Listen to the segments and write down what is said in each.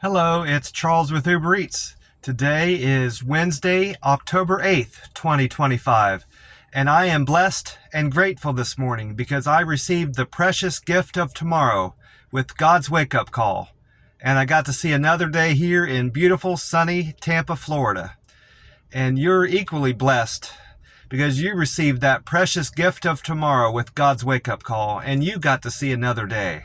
Hello, it's Charles with Uber Eats. Today is Wednesday, October 8th, 2025, and I am blessed and grateful this morning because I received the precious gift of tomorrow with God's wake-up call, and I got to see another day here in beautiful, sunny Tampa, Florida. And you're equally blessed because you received that precious gift of tomorrow with God's wake-up call, and you got to see another day.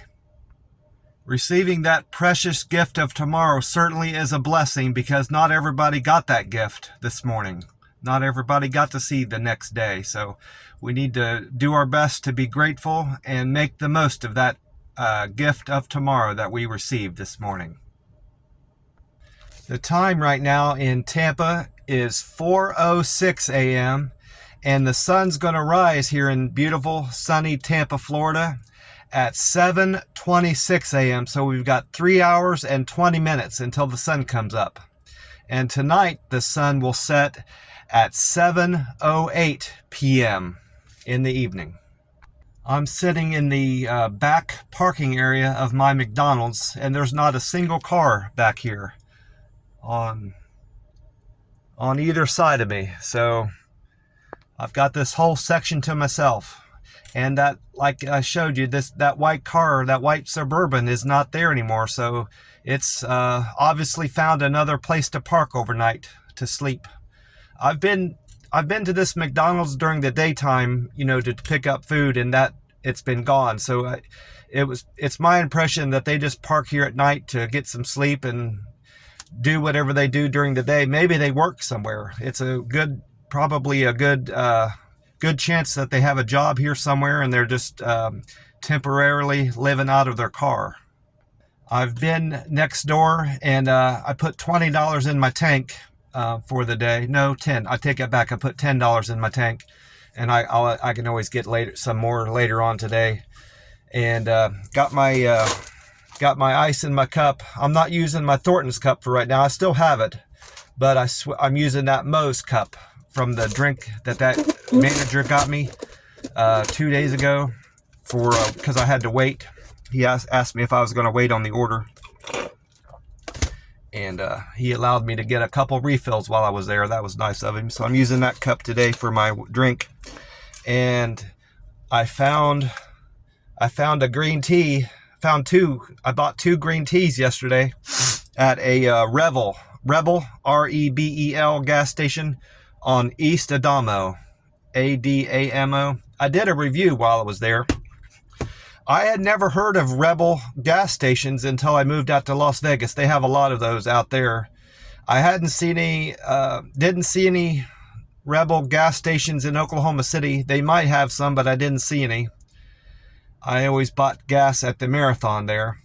Receiving that precious gift of tomorrow certainly is a blessing because not everybody got that gift this morning. Not everybody got to see the next day. So we need to do our best to be grateful and make the most of that gift of tomorrow that we received this morning. The time right now in Tampa is 4:06 a.m. and the sun's going to rise here in beautiful sunny Tampa, Florida at 7:26 a.m. So we've got 3 hours and 20 minutes until the sun comes up. And tonight the sun will set at 7:08 p.m. in the evening. I'm sitting in the back parking area of my McDonald's, and there's not a single car back here on either side of me. So I've got this whole section to myself. And that, like I showed you, that white car, that white Suburban is not there anymore. So it's obviously found another place to park overnight to sleep. I've been to this McDonald's during the daytime, to pick up food, and that it's been gone. So it's my impression that they just park here at night to get some sleep and do whatever they do during the day. Maybe they work somewhere. It's probably a good chance that they have a job here somewhere and they're just temporarily living out of their car. I've been next door and I put $20 in my tank for the day. No, 10. I take it back. I put $10 in my tank, and I can always get some more later on today. And got my ice in my cup. I'm not using my Thornton's cup for right now. I still have it, but I'm using that Moe's cup from the drink that manager got me 2 days ago because I had to wait. He asked me if I was going to wait on the order, and he allowed me to get a couple refills while I was there. That was nice of him. So I'm using that cup today for my drink. And I found a green tea. I bought 2 green teas yesterday at a Rebel REBEL gas station on East Adamo, ADAMO. I did a review while I was there. I had never heard of Rebel gas stations until I moved out to Las Vegas. They have a lot of those out there. I didn't see any Rebel gas stations in Oklahoma City. They might have some, but I didn't see any. I always bought gas at the Marathon there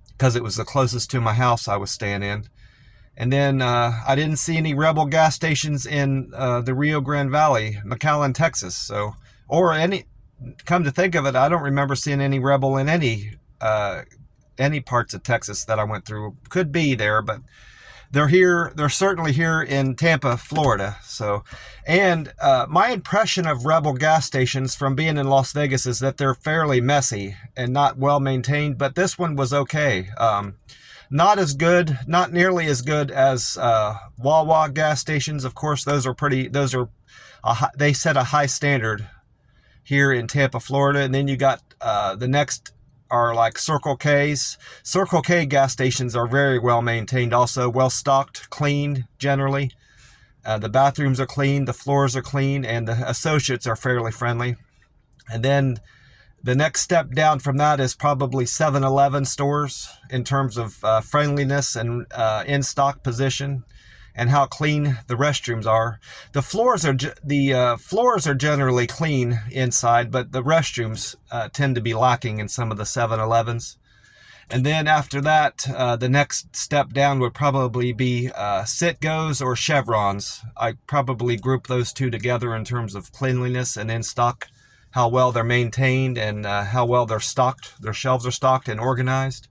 because it was the closest to my house I was staying in. And then I didn't see any Rebel gas stations in the Rio Grande Valley, McAllen, Texas. Come to think of it, I don't remember seeing any Rebel in any parts of Texas that I went through. Could be there, but they're here. They're certainly here in Tampa, Florida. So, and my impression of Rebel gas stations from being in Las Vegas is that they're fairly messy and not well maintained. But this one was okay. Not nearly as good as Wawa gas stations. Of course, they set a high standard here in Tampa, Florida. And then you got the next are like Circle K's. Circle K gas stations are very well maintained, also well stocked, cleaned generally. The bathrooms are clean, the floors are clean, and the associates are fairly friendly. And then the next step down from that is probably 7-Eleven stores in terms of friendliness and in-stock position and how clean the restrooms are. The floors are generally clean inside, but the restrooms tend to be lacking in some of the 7-Elevens. And then after that, the next step down would probably be Citgo's or Chevron's. I probably group those two together in terms of cleanliness and in-stock, how well they're maintained and how well they're stocked. Their shelves are stocked and organized.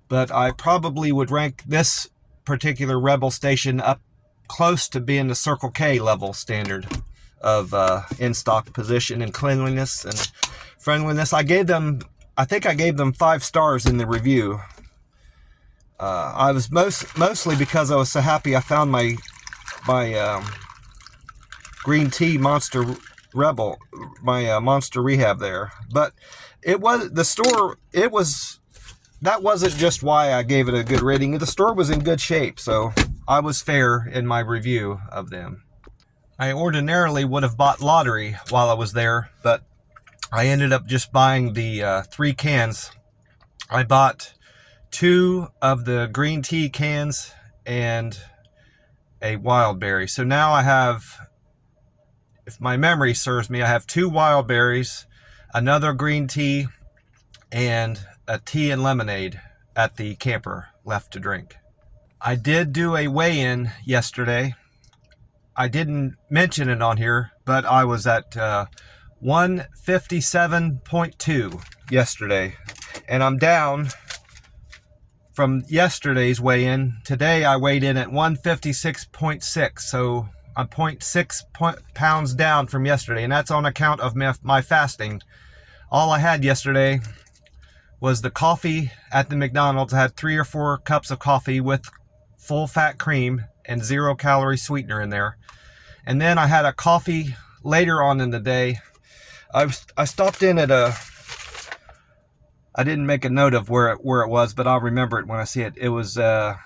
But I probably would rank this particular Rebel station up close to being the Circle K level standard of in-stock position and cleanliness and friendliness. I think I gave them 5 stars in the review I was mostly because I was so happy I found my green tea Monster Rebel, my Monster Rehab there. But it was the store. It was that wasn't just why I gave it a good rating. The store was in good shape, so I was fair in my review of them. I ordinarily would have bought lottery while I was there, but I ended up just buying the 3 cans. I bought 2 of the green tea cans and a wild berry. So now I have, if my memory serves me, I have 2 wild berries, another green tea, and a tea and lemonade at the camper left to drink. I did do a weigh-in yesterday. I didn't mention it on here, but I was at 157.2 yesterday, and I'm down from yesterday's weigh-in. Today I weighed in at 156.6, so I'm 0.6 pounds down from yesterday, and that's on account of my fasting. All I had yesterday was the coffee at the McDonald's. I had 3 or 4 cups of coffee with full fat cream and 0 calorie sweetener in there. And then I had a coffee later on in the day. I stopped in at I didn't make a note of where it was, but I'll remember it when I see it. It was a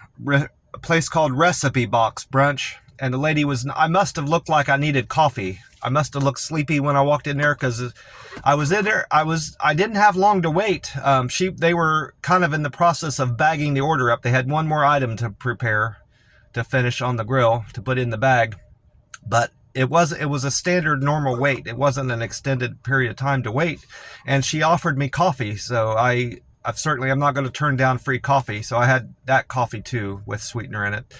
place called Recipe Box Brunch. And the lady I must have looked like I needed coffee. I must have looked sleepy when I walked in there because I was in there. I didn't have long to wait. They were kind of in the process of bagging the order up. They had one more item to prepare to finish on the grill to put in the bag. But it was a standard normal wait. It wasn't an extended period of time to wait. And she offered me coffee. So I'm not going to turn down free coffee. So I had that coffee too with sweetener in it.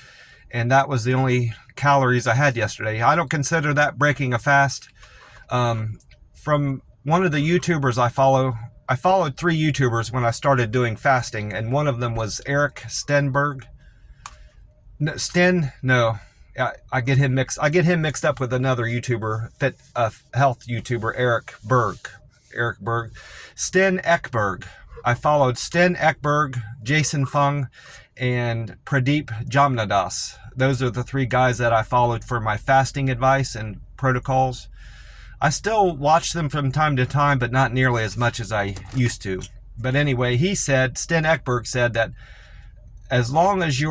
And that was the only calories I had yesterday. I don't consider that breaking a fast. From one of the YouTubers I followed 3 YouTubers when I started doing fasting. And one of them was Eric Stenberg. I get him mixed up with another YouTuber, health YouTuber, Eric Berg. Sten Ekberg. I followed Sten Ekberg, Jason Fung, and Pradeep Jamnadas. Those are the 3 guys that I followed for my fasting advice and protocols. I still watch them from time to time, but not nearly as much as I used to. But anyway, Sten Ekberg said that as long as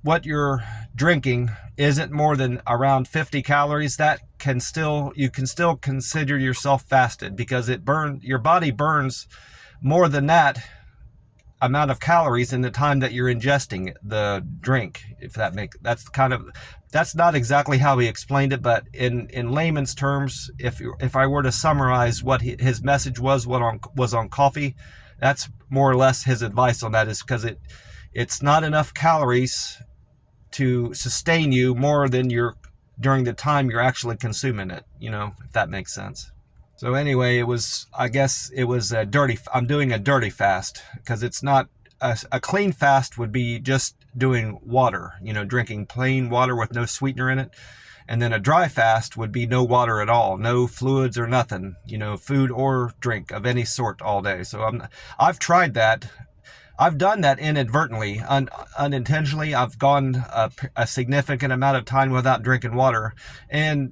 what you're drinking isn't more than around 50 calories, you can still consider yourself fasted, because your body burns more than that amount of calories in the time that you're ingesting the drink. That's not exactly how he explained it, but in layman's terms, if I were to summarize what his message was on coffee, that's more or less his advice on that, is because it's not enough calories to sustain you more than during the time you're actually consuming it, if that makes sense. So anyway, I'm doing a dirty fast, because it's not a clean fast would be just doing water, drinking plain water with no sweetener in it. And then a dry fast would be no water at all, no fluids or nothing, food or drink of any sort all day. So I've tried that. I've done that inadvertently, unintentionally. I've gone a significant amount of time without drinking water, and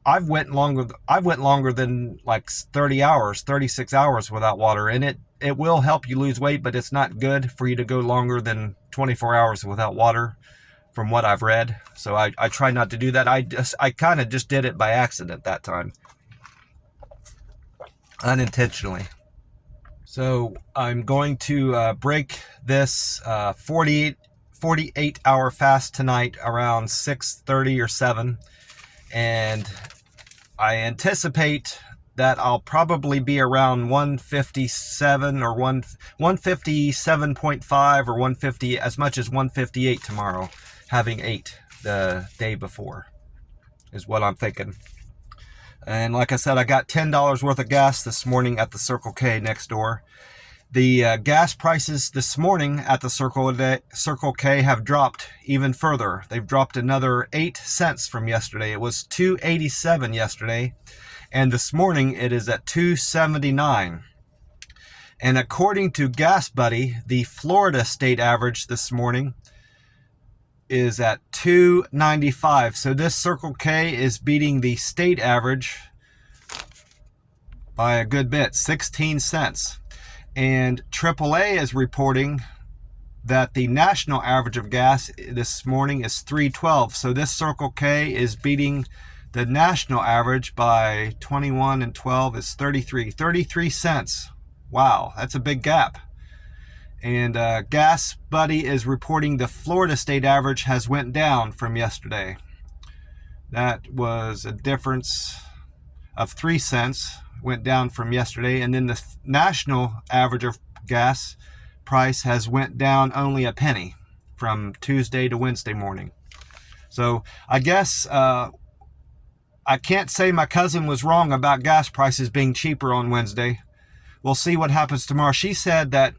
I've went longer than like 30 hours, 36 hours without water, and it will help you lose weight, but it's not good for you to go longer than 24 hours without water, from what I've read. So I try not to do that. I kind of just did it by accident that time, unintentionally. So I'm going to break this 48-hour fast tonight around 6:30 or 7, and I anticipate that I'll probably be around 157 or 157.5 or 150, as much as 158 tomorrow, having ate the day before, is what I'm thinking. And like I said, I got $10 worth of gas this morning at the Circle K next door. The gas prices this morning at the Circle K have dropped even further. They've dropped another 8 cents from yesterday. It was $2.87 yesterday, and this morning it is at $2.79. And according to Gas Buddy, the Florida state average this morning is at $2.95. So this Circle K is beating the state average by a good bit, 16 cents. And AAA is reporting that the national average of gas this morning is $3.12. So this Circle K is beating the national average by 21 and 12 is 33 cents. Wow, that's a big gap. And Gas Buddy is reporting the Florida state average has went down from yesterday. That was a difference of 3 cents, went down from yesterday. And then the national average of gas price has went down only a penny from Tuesday to Wednesday morning. So I guess I can't say my cousin was wrong about gas prices being cheaper on Wednesday. We'll see what happens tomorrow. She said that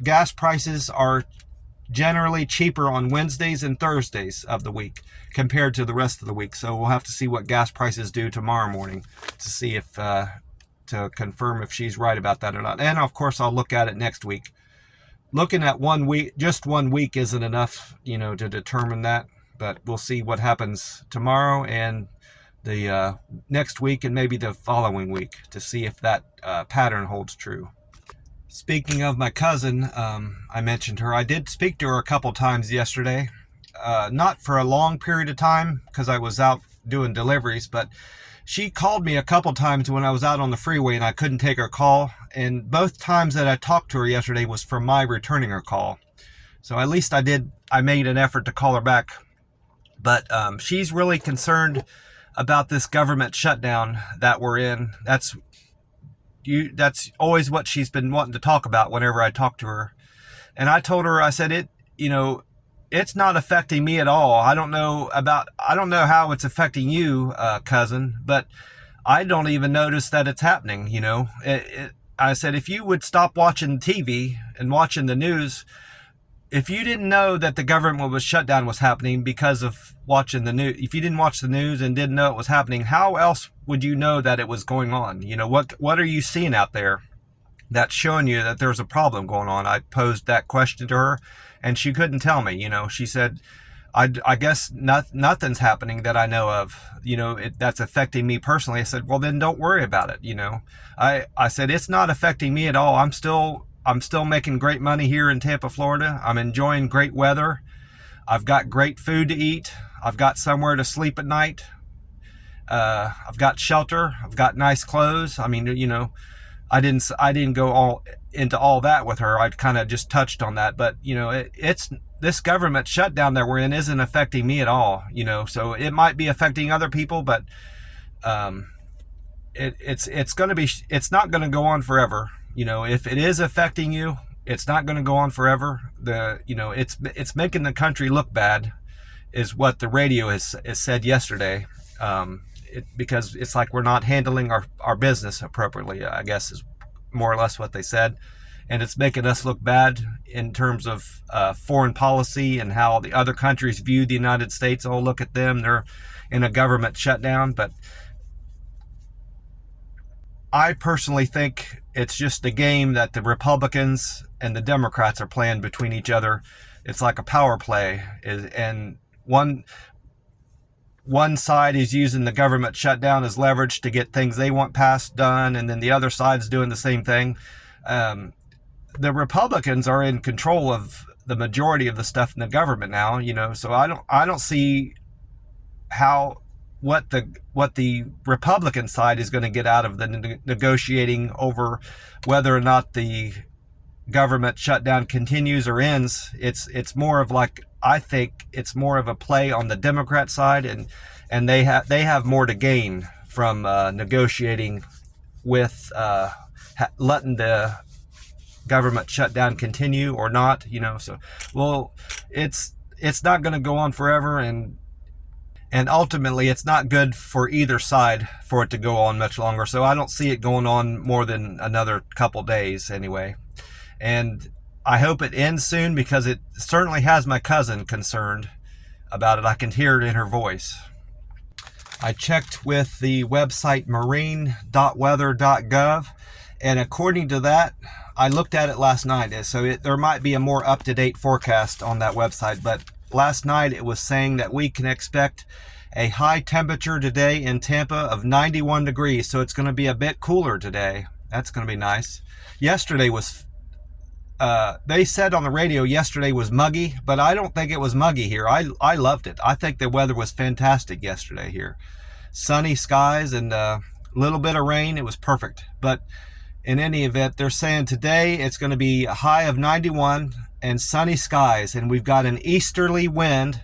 gas prices are generally cheaper on Wednesdays and Thursdays of the week compared to the rest of the week. So we'll have to see what gas prices do tomorrow morning to see if to confirm if she's right about that or not. And of course, I'll look at it next week. Looking at 1 week, just 1 week isn't enough, to determine that. But we'll see what happens tomorrow and the next week and maybe the following week to see if that pattern holds true. Speaking of my cousin, I mentioned her. I did speak to her a couple times yesterday. Not for a long period of time because I was out doing deliveries, but she called me a couple times when I was out on the freeway and I couldn't take her call. And both times that I talked to her yesterday was from my returning her call. So at least I made an effort to call her back. But she's really concerned about this government shutdown that we're in. That's always what she's been wanting to talk about whenever I talk to her. And I told her, I said, it's not affecting me at all. I don't know how it's affecting you, cousin, but I don't even notice that it's happening. I said, if you would stop watching TV and watching the news, if you didn't know that the government shutdown was happening because of watching the news, if you didn't watch the news and didn't know it was happening, how else would you know that it was going on? What are you seeing out there that's showing you that there's a problem going on? I posed that question to her and she couldn't tell me. She said, I guess nothing's happening that I know of, that's affecting me personally. I said, well, then don't worry about it. I said, it's not affecting me at all. I'm still making great money here in Tampa, Florida. I'm enjoying great weather. I've got great food to eat. I've got somewhere to sleep at night. I've got shelter. I've got nice clothes. I mean, I didn't go all into all that with her. I kind of just touched on that, but it's this government shutdown that we're in isn't affecting me at all. So it might be affecting other people, but it's not going to go on forever. If it is affecting you, it's not going to go on forever. It's making the country look bad, is what the radio has said yesterday. Because it's like we're not handling our business appropriately, I guess is more or less what they said. And it's making us look bad in terms of foreign policy and how the other countries view the United States. Oh, look at them, they're in a government shutdown. But I personally think it's just a game that the Republicans and the Democrats are playing between each other. It's like a power play, and one side is using the government shutdown as leverage to get things they want passed done, and then the other side's doing the same thing. The Republicans are in control of the majority of the stuff in the government now, so I don't see what the Republican side is going to get out of the negotiating over whether or not the government shutdown continues or ends. It's more of I think it's more of a play on the Democrat side, and they have more to gain from negotiating with letting the government shutdown continue or not. So it's not going to go on forever, and ultimately it's not good for either side for it to go on much longer. So I don't see it going on more than another couple days anyway. And I hope it ends soon, because it certainly has my cousin concerned about it. I can hear it in her voice. I checked with the website marine.weather.gov, and according to that, I looked at it last night, so there might be a more up-to-date forecast on that website, but last night it was saying that we can expect a high temperature today in Tampa of 91 degrees, so it's going to be a bit cooler today. That's going to be nice. Yesterday was, they said on the radio yesterday was muggy, but I don't think it was muggy here. I loved it. I think the weather was fantastic yesterday here. Sunny skies and a little bit of rain. It was perfect. But in any event, they're saying today it's going to be a high of 91 and sunny skies, and we've got an easterly wind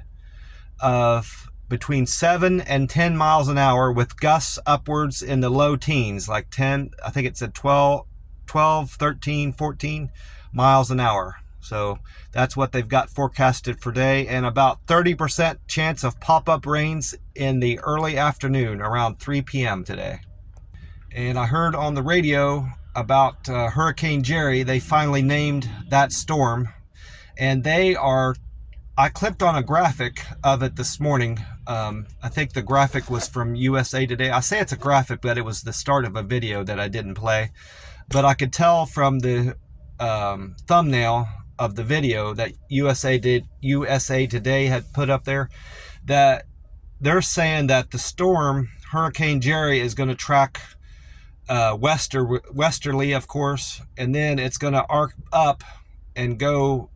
of between 7 and 10 miles an hour with gusts upwards in the low teens, like 10, I think it said 12, 13, 14 miles an hour. So that's what they've got forecasted for today, and about 30% chance of pop-up rains in the early afternoon around 3 p.m. today. And I heard on the radio about Hurricane Jerry. They finally named that storm, and I clicked on a graphic of it this morning. I think the graphic was from USA Today. I say it's a graphic, but it was the start of a video that I didn't play. But I could tell from the thumbnail of the video that USA Today had put up there that they're saying that the storm, Hurricane Jerry, is going to track westerly, of course, and then it's going to arc up and go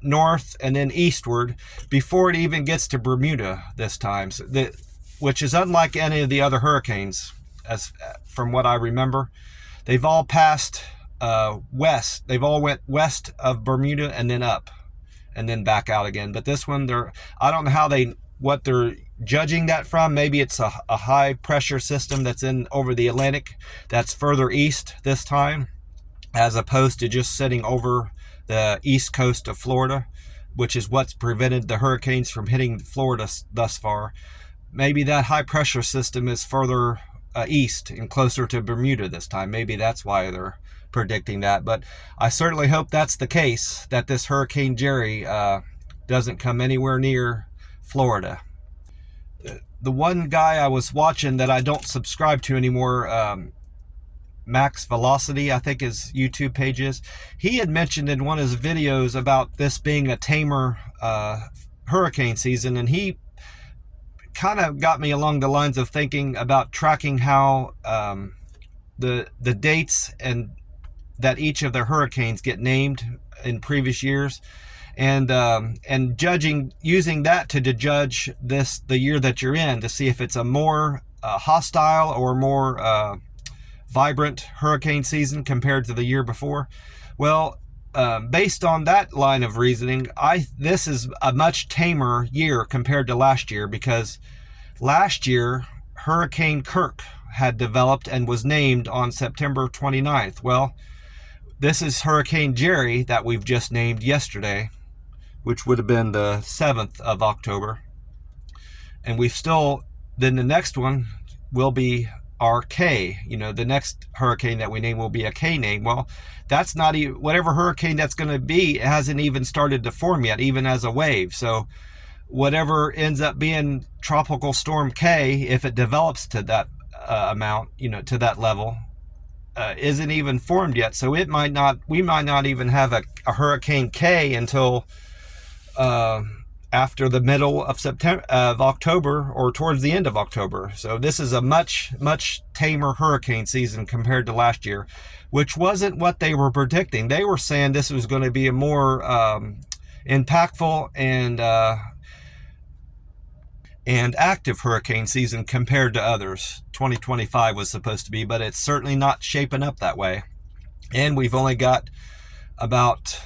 north and then eastward before it even gets to Bermuda this time, which is unlike any of the other hurricanes, as from what I remember. They've all passed west. They've all went west of Bermuda and then up and then back out again. But this one, I don't know what they're judging that from. Maybe it's a high pressure system that's in over the Atlantic that's further east this time, as opposed to just sitting over the east coast of Florida, which is what's prevented the hurricanes from hitting Florida thus far. Maybe that high pressure system is further east and closer to Bermuda this time. Maybe that's why they're predicting that. But I certainly hope that's the case, that this Hurricane Jerry doesn't come anywhere near Florida. The one guy I was watching that I don't subscribe to anymore, Max Velocity, I think his YouTube page is, he had mentioned in one of his videos about this being a tamer hurricane season, and he kind of got me along the lines of thinking about tracking how the dates and that each of the hurricanes get named in previous years, and using that to judge the year that you're in, to see if it's a more hostile or more vibrant hurricane season compared to the year before. Well, based on that line of reasoning, this is a much tamer year compared to last year, because last year Hurricane Kirk had developed and was named on September 29th. Well, this is Hurricane Jerry that we've just named yesterday, which would have been the 7th of October. And then the next one will be our K. The next hurricane that we name will be a K name. Well, that's not even, whatever hurricane that's going to be, it hasn't even started to form yet, even as a wave. So whatever ends up being Tropical Storm K, if it develops to that amount, to that level, isn't even formed yet. So we might not even have a Hurricane K until after the middle of October, or towards the end of October. So this is a much tamer hurricane season compared to last year, which wasn't what they were predicting. They were saying this was going to be a more impactful and active hurricane season compared to others. 2025 was supposed to be, but it's certainly not shaping up that way. And we've only got about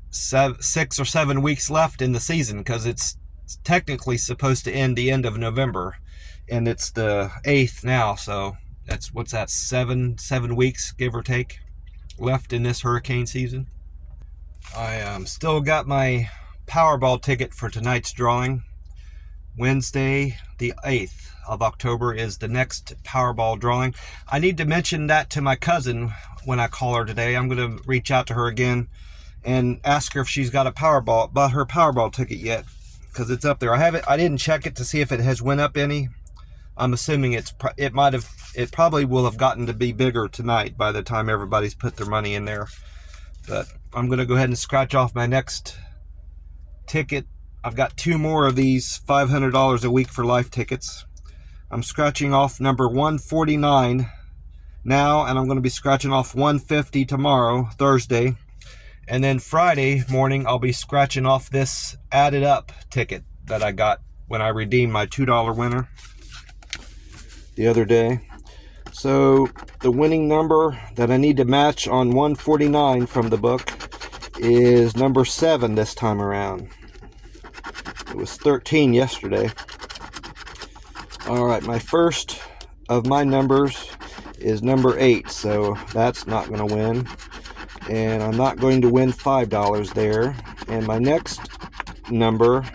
6 or 7 weeks left in the season, because it's technically supposed to end the end of November, and it's the 8th now. So what's that, 7 weeks, give or take, left in this hurricane season. I still got my Powerball ticket for tonight's drawing. Wednesday, the 8th of October is the next Powerball drawing. I need to mention that to my cousin when I call her today. I'm going to reach out to her again and ask her if she's got her Powerball ticket yet, because it's up there. I didn't check it to see if it has went up any, I'm assuming it probably will have gotten to be bigger tonight by the time everybody's put their money in there. But I'm going to go ahead and scratch off my next ticket. I've got 2 more of these $500 a week for life tickets. I'm scratching off number 149 now, and I'm going to be scratching off 150 tomorrow, Thursday. And then Friday morning, I'll be scratching off this added up ticket that I got when I redeemed my $2 winner the other day. So the winning number that I need to match on 149 from the book is number 7 this time around. It was 13 yesterday. All right, my first of my numbers is number 8, so that's not going to win. And I'm not going to win $5 there. And my next number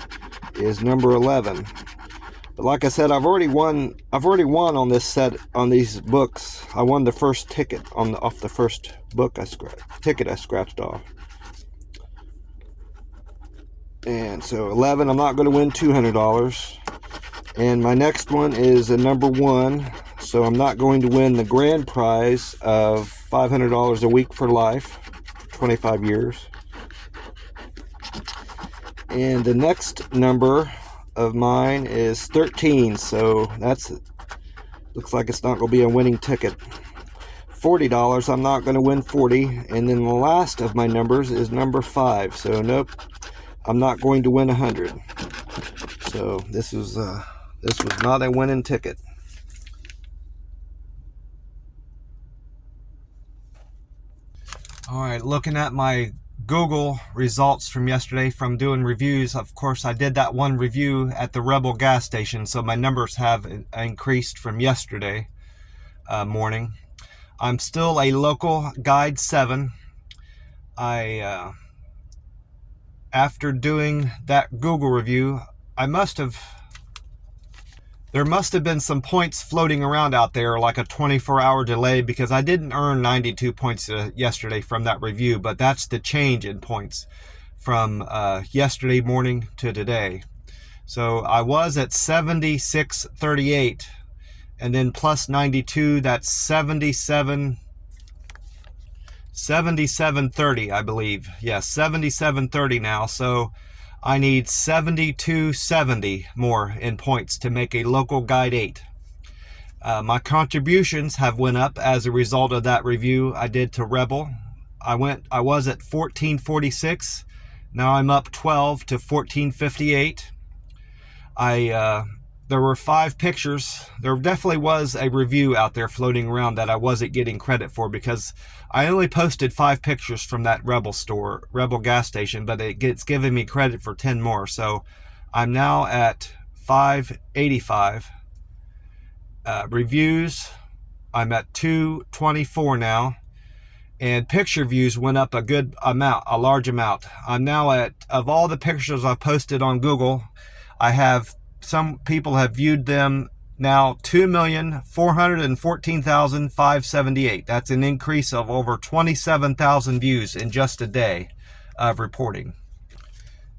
is number 11. But like I said, I've already won on this set, on these books. I won the first ticket off the first book I scratched off. And so 11, I'm not going to win $200. And my next one is a number 1, so I'm not going to win the grand prize of $500 a week for life, 25 years. And the next number of mine is 13, so looks like it's not going to be a winning ticket. $40, I'm not going to win 40. And then the last of my numbers is number 5, so nope, I'm not going to win 100. So this was not a winning ticket. All right, looking at my Google results from yesterday from doing reviews. Of course, I did that one review at the Rebel gas station, so my numbers have increased from yesterday morning. I'm still a local guide 7. After doing that Google review, there must have been some points floating around out there, like a 24-hour delay, because I didn't earn 92 points yesterday from that review, but that's the change in points from yesterday morning to today. So I was at 76.38, and then plus 92, that's 77.30, I believe. Yes, 77.30 now. So I need 72.70 more in points to make a local guide 8. My contributions have went up as a result of that review I did to Rebel. I was at 1446. Now I'm up 12 to 1458. There were 5 pictures. There definitely was a review out there floating around that I wasn't getting credit for, because I only posted 5 pictures from that Rebel gas station, but it's giving me credit for 10 more. So I'm now at 585. Reviews, I'm at 224 now. And picture views went up a large amount. I'm now of all the pictures I've posted on Google, some people have viewed them now 2,414,578. That's an increase of over 27,000 views in just a day of reporting.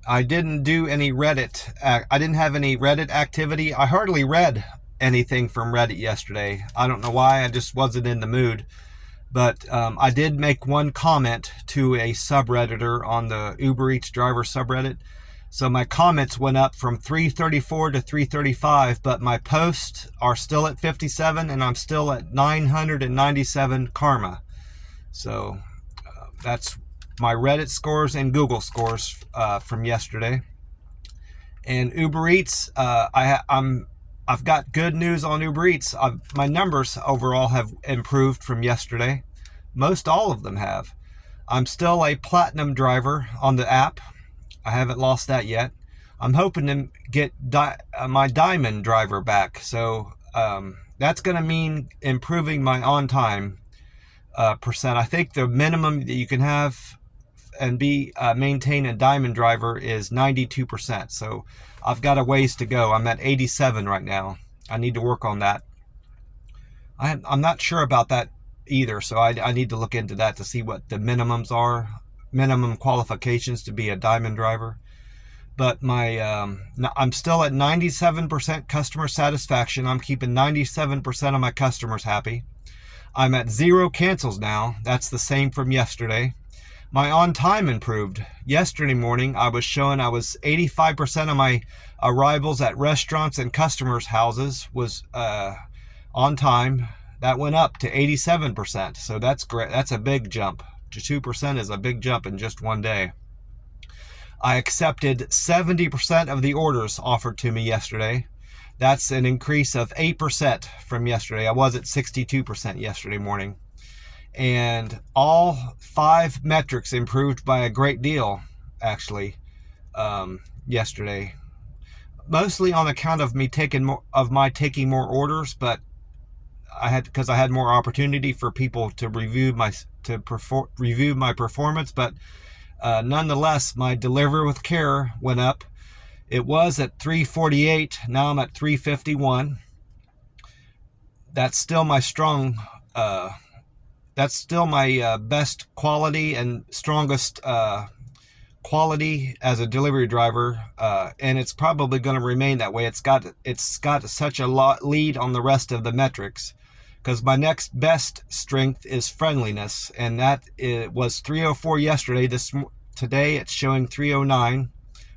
I didn't do any Reddit. I didn't have any Reddit activity. I hardly read anything from Reddit yesterday. I don't know why. I just wasn't in the mood. But I did make one comment to a subredditor on the Uber Eats driver subreddit. So my comments went up from 334 to 335, but my posts are still at 57, and I'm still at 997 karma. So that's my Reddit scores and Google scores from yesterday. And Uber Eats, I've got good news on Uber Eats. My numbers overall have improved from yesterday. Most all of them have. I'm still a platinum driver on the app. I haven't lost that yet. I'm hoping to get my diamond driver back. So that's going to mean improving my on-time percent. I think the minimum that you can have and maintain a diamond driver is 92%. So I've got a ways to go. I'm at 87 right now. I need to work on that. I'm not sure about that either, so I need to look into that to see what the minimums are, minimum qualifications to be a diamond driver. But I'm still at 97% customer satisfaction. I'm keeping 97% of my customers happy. I'm at 0 cancels now. That's the same from yesterday. My on time improved. Yesterday morning, I was 85% of my arrivals at restaurants and customers' houses was on time. That went up to 87%. So that's great. That's a big jump. 2% is a big jump in just one day. I accepted 70% of the orders offered to me yesterday. That's an increase of 8% from yesterday. I was at 62% yesterday morning. And all 5 metrics improved by a great deal, actually, yesterday. Mostly on account of me taking more orders, but because I had more opportunity for people to review my performance. But nonetheless, my deliver with care went up. It was at 348. Now I'm at 351. That's still my best quality and strongest quality as a delivery driver, and it's probably going to remain that way. It's got such a lead on the rest of the metrics, because my next best strength is friendliness, and it was 304 yesterday. Today it's showing 309,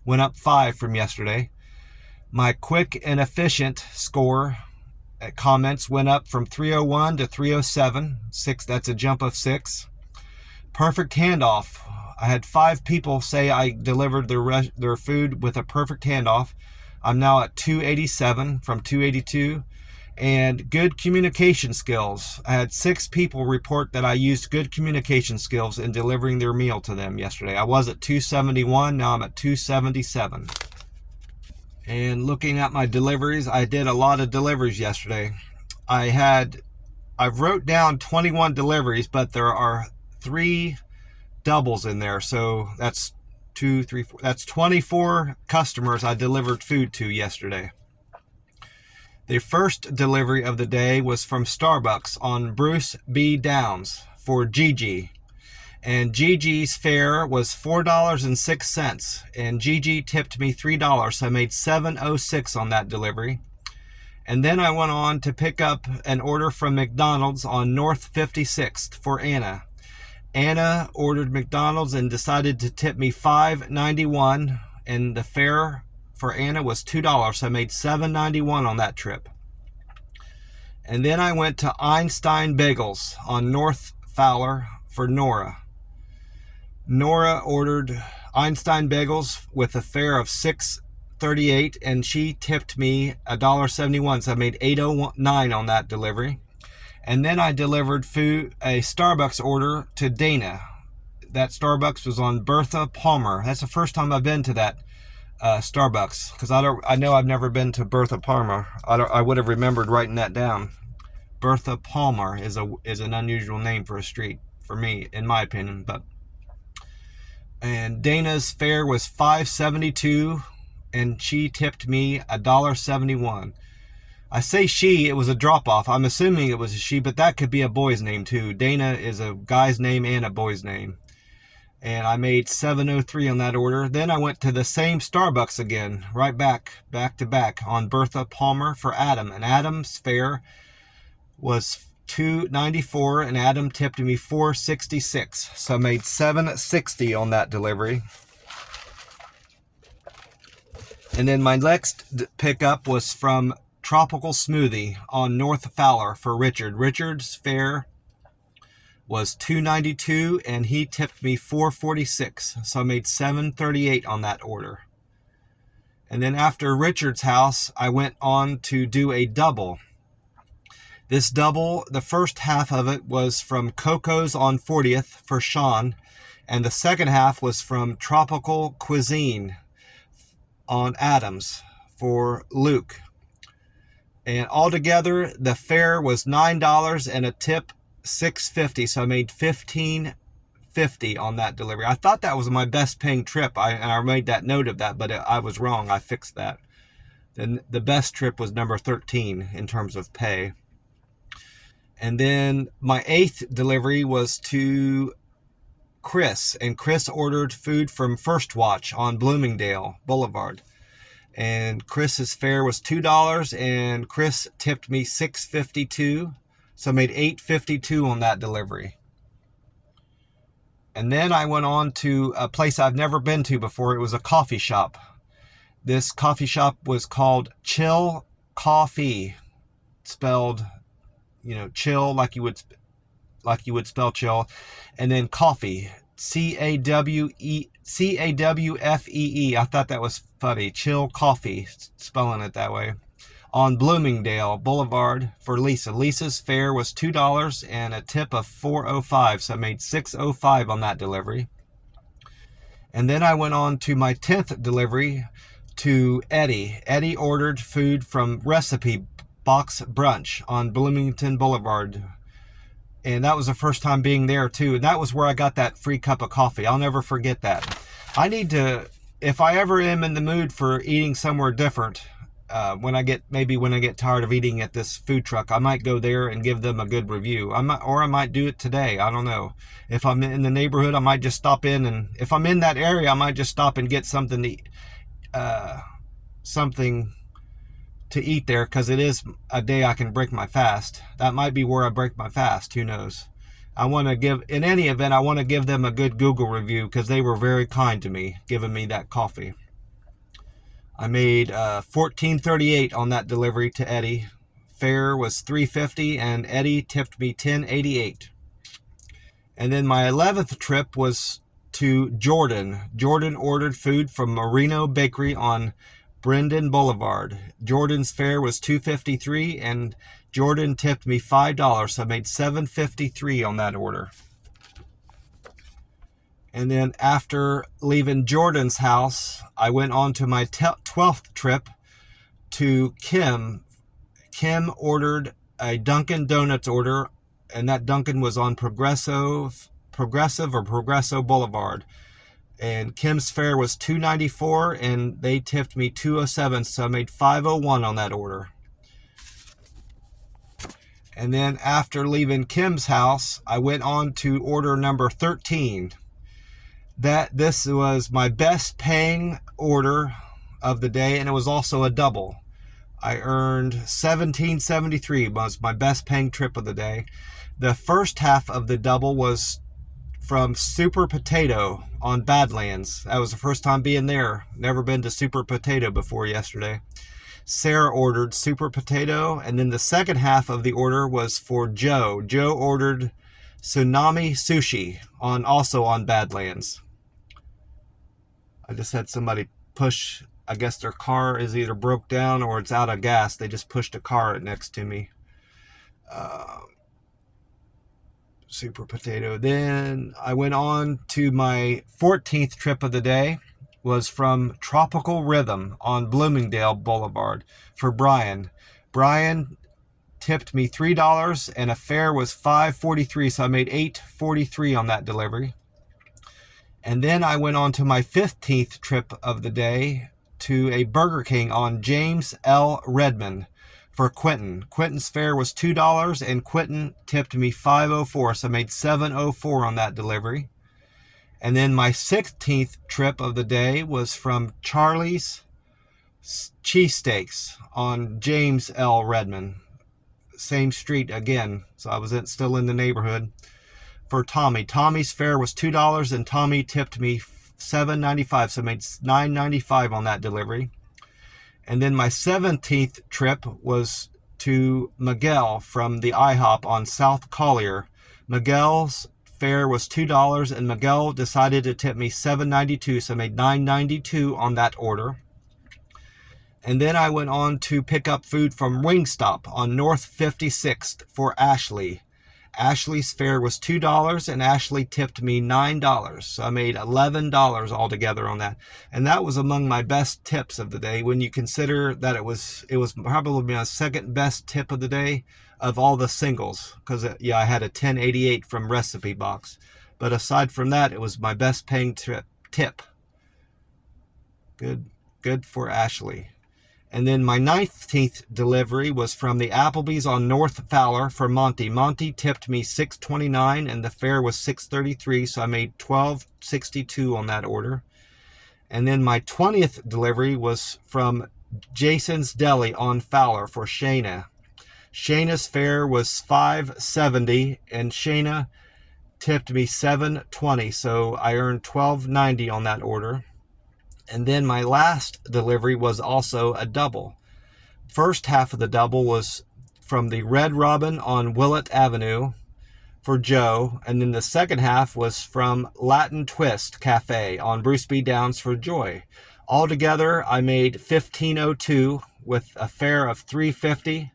went up 5 from yesterday. My quick and efficient score comments went up from 301 to 307. That's a jump of 6. Perfect handoff. I had 5 people say I delivered their food with a perfect handoff. I'm now at 287 from 282. And good communication skills. I had 6 people report that I used good communication skills in delivering their meal to them yesterday. I was at 271, now I'm at 277. And looking at my deliveries, I did a lot of deliveries yesterday. I wrote down 21 deliveries, but there are 3 doubles in there. So that's 2, 3, 4. That's 24 customers I delivered food to yesterday. The first delivery of the day was from Starbucks on Bruce B. Downs for Gigi. And Gigi's fare was $4.06. And Gigi tipped me $3. So I made $7.06 on that delivery. And then I went on to pick up an order from McDonald's on North 56th for Anna. Anna ordered McDonald's and decided to tip me $5.91. And the fare for Anna was $2, so I made $7.91 on that trip. And then I went to Einstein Bagels on North Fowler for Nora. Nora ordered Einstein Bagels with a fare of $6.38, and she tipped me $1.71, so I made $8.09 on that delivery. And then I delivered a Starbucks order to Dana. That Starbucks was on Bertha Palmer. That's the first time I've been to that Starbucks, because I know I've never been to Bertha Palmer. I would have remembered writing that down. Bertha Palmer is an unusual name for a street for me, in my opinion. And Dana's fare was $5.72, and she tipped me $1.71. I say she, it was a drop off. I'm assuming it was a she, but that could be a boy's name too. Dana is a guy's name and a boy's name. And I made $7.03 on that order. Then I went to the same Starbucks again, right back to back on Bertha Palmer for Adam. And Adam's fare was $2.94, and Adam tipped me $4.66. So I made $7.60 on that delivery. And then my next pickup was from Tropical Smoothie on North Fowler for Richard. Richard's fare was $2.92, and he tipped me $4.46. So I made $7.38 on that order. And then after Richard's house, I went on to do a double. This double, the first half of it was from Coco's on 40th for Sean, and the second half was from Tropical Cuisine on Adams for Luke. And altogether, the fare was $9 and a tip $6.50, so I made $15.50 on that delivery. I thought that was my best paying trip. I made that note of that, but I was wrong. I fixed that. Then the best trip was number 13 in terms of pay. And then my 8th delivery was to Chris, and Chris ordered food from First Watch on Bloomingdale Boulevard. And Chris's fare was $2, and Chris tipped me $6.52, so I made $8.52 on that delivery. And then I went on to a place I've never been to before. It was a coffee shop. This coffee shop was called Chill Coffee, spelled, chill like you would spell chill, and then coffee, Cawfee. I thought that was funny. Chill Coffee, spelling it that way. On Bloomingdale Boulevard for Lisa. Lisa's fare was $2 and a tip of $4.05, so I made $6.05 on that delivery. And then I went on to my 10th delivery to Eddie. Eddie ordered food from Recipe Box Brunch on Bloomington Boulevard. And that was the first time being there too. And that was where I got that free cup of coffee. I'll never forget that. I need to, if I ever am in the mood for eating somewhere different, when I get tired of eating at this food truck, I might go there and give them a good review. I might do it today. I don't know. If I'm in the neighborhood, I might just stop in, and if I'm in that area, I might just stop and get something to eat, there, because it is a day I can break my fast. That might be where I break my fast. Who knows? In any event, I want to give them a good Google review because they were very kind to me, giving me that coffee. I made $14.38 on that delivery to Eddie. Fare was $3.50, and Eddie tipped me $10.88. And then my 11th trip was to Jordan. Jordan ordered food from Marino Bakery on Brendan Boulevard. Jordan's fare was $2.53, and Jordan tipped me $5, so I made $7.53 on that order. And then after leaving Jordan's house, I went on to my 12th trip to Kim. Kim ordered a Dunkin' Donuts order, and that Dunkin' was on Progresso Boulevard. And Kim's fare was $2.94, and they tipped me $2.07, so I made $5.01 on that order. And then after leaving Kim's house, I went on to order number 13. This was my best paying order of the day, and it was also a double. I earned $17.73, was my best paying trip of the day. The first half of the double was from Super Potato on Badlands. That was the first time being there. Never been to Super Potato before yesterday. Sarah ordered Super Potato, and then the second half of the order was for Joe. Joe ordered Tsunami Sushi, also on Badlands. I just had somebody push, I guess their car is either broke down or it's out of gas. They just pushed a car next to me. Super Potato. Then I went on to my 14th trip of the day. Was from Tropical Rhythm on Bloomingdale Boulevard for Brian. Brian tipped me $3, and a fare was $5.43, so I made $8.43 on that delivery. And then I went on to my 15th trip of the day to a Burger King on James L. Redmond for Quentin. Quentin's fare was $2, and Quentin tipped me $5.04, so I made $7.04 on that delivery. And then my 16th trip of the day was from Charlie's Cheesesteaks on James L. Redmond. Same street again, so I was still in the neighborhood. For Tommy. Tommy's fare was $2, and Tommy tipped me $7.95, so I made $9.95 on that delivery. And then my 17th trip was to Miguel from the IHOP on South Collier. Miguel's fare was $2, and Miguel decided to tip me $7.92, so I made $9.92 on that order. And then I went on to pick up food from Wingstop on North 56th for Ashley. Ashley's fare was $2, and Ashley tipped me $9, so I made $11 altogether on that. And that was among my best tips of the day when you consider that it was probably my second best tip of the day of all the singles, because I had a $10.88 from Recipe Box, but aside from that, it was my best paying tip. Good for Ashley. And then my 19th delivery was from the Applebee's on North Fowler for Monty. Monty tipped me $6.29 and the fare was $6.33, so I made $12.62 on that order. And then my 20th delivery was from Jason's Deli on Fowler for Shayna. Shayna's fare was $5.70 and Shayna tipped me $7.20, so I earned $12.90 on that order. And then my last delivery was also a double. First half of the double was from the Red Robin on Willett Avenue for Joe, and then the second half was from Latin Twist Cafe on Bruce B. Downs for Joy. Altogether, I made $15.02 with a fare of $3.50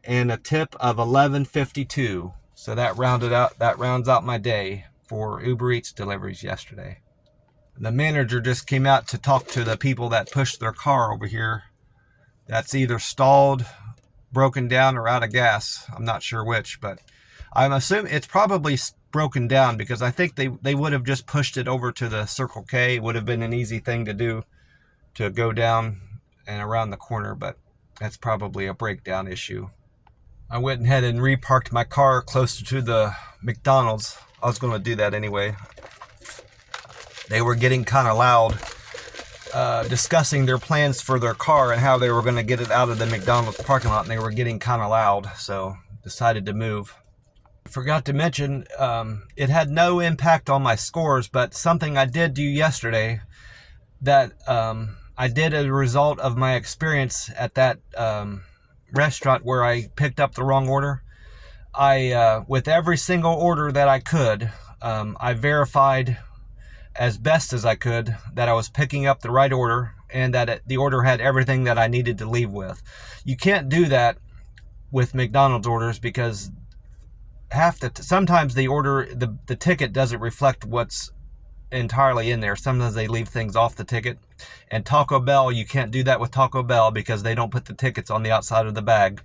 and a tip of $11.52. So that rounds out my day for Uber Eats deliveries yesterday. The manager just came out to talk to the people that pushed their car over here. That's either stalled, broken down, or out of gas. I'm not sure which, but I'm assuming it's probably broken down because I think they would have just pushed it over to the Circle K. It would have been an easy thing to do, to go down and around the corner, but that's probably a breakdown issue. I went ahead and reparked my car closer to the McDonald's. I was going to do that anyway. They were getting kind of loud, discussing their plans for their car and how they were going to get it out of the McDonald's parking lot, and they were getting kind of loud, so decided to move. I forgot to mention, it had no impact on my scores, but something I did do yesterday that I did as a result of my experience at that restaurant where I picked up the wrong order. With every single order that I could, I verified as best as I could that I was picking up the right order and that the order had everything that I needed to leave with. You can't do that with McDonald's orders because sometimes the ticket doesn't reflect what's entirely in there. Sometimes they leave things off the ticket. And Taco Bell, you can't do that with Taco Bell because they don't put the tickets on the outside of the bag.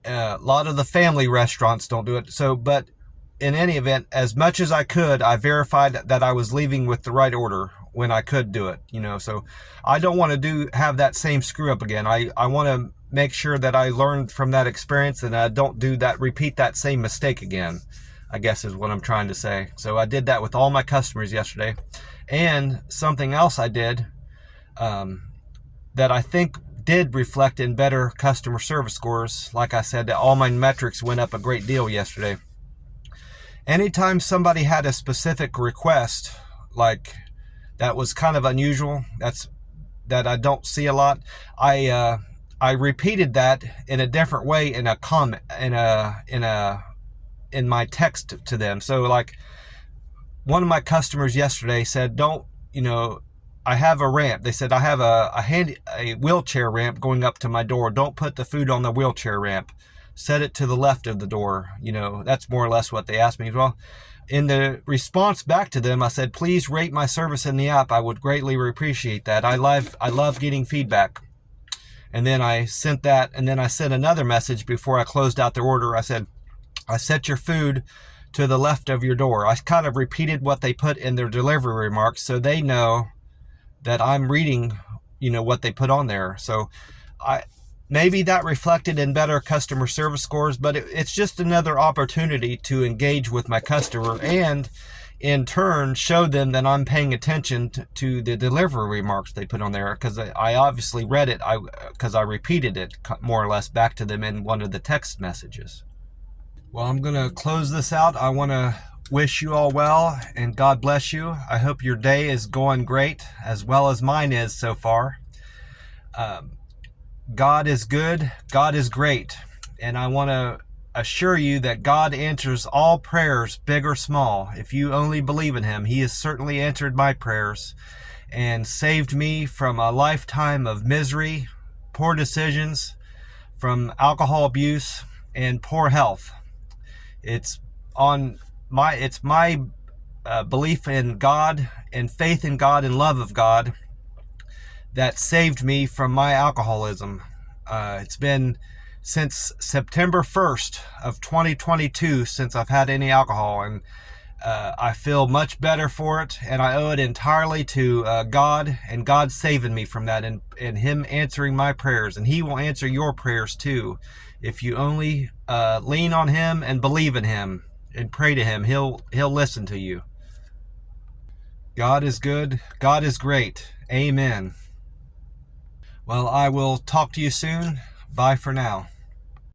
A lot of the family restaurants don't do it. But in any event, as much as I could, I verified that I was leaving with the right order when I could do it, so I don't want to have that same screw up again. I want to make sure that I learned from that experience and I don't repeat that same mistake again, I guess is what I'm trying to say. So I did that with all my customers yesterday. And something else I did that I think did reflect in better customer service scores. Like I said, all my metrics went up a great deal yesterday. Anytime somebody had a specific request, like that was kind of unusual, that I don't see a lot, I repeated that in a different way in a comment in my text to them. So like one of my customers yesterday said, I have a ramp. They said, I have a wheelchair ramp going up to my door. Don't put the food on the wheelchair ramp. Set it to the left of the door. That's more or less what they asked me as well. In the response back to them, I said, please rate my service in the app. I would greatly appreciate that. I love getting feedback. And then I sent that, and then I sent another message before I closed out their order. I said, I set your food to the left of your door. I kind of repeated what they put in their delivery remarks so they know that I'm reading, what they put on there. So maybe that reflected in better customer service scores, but it's just another opportunity to engage with my customer and in turn show them that I'm paying attention to the delivery remarks they put on there, because I obviously read it because I repeated it more or less back to them in one of the text messages. Well, I'm going to close this out. I want to wish you all well and God bless you. I hope your day is going great as well as mine is so far. God is good. God is great. And I want to assure you that God answers all prayers, big or small. If you only believe in Him, He has certainly answered my prayers and saved me from a lifetime of misery, poor decisions, from alcohol abuse, and poor health. It's my belief in God and faith in God and love of God that saved me from my alcoholism. It's been since September 1st of 2022 since I've had any alcohol, and I feel much better for it, and I owe it entirely to God, and God saving me from that, and Him answering my prayers. And He will answer your prayers too. If you only lean on Him and believe in Him and pray to Him, He'll listen to you. God is good. God is great. Amen. Well, I will talk to you soon. Bye for now.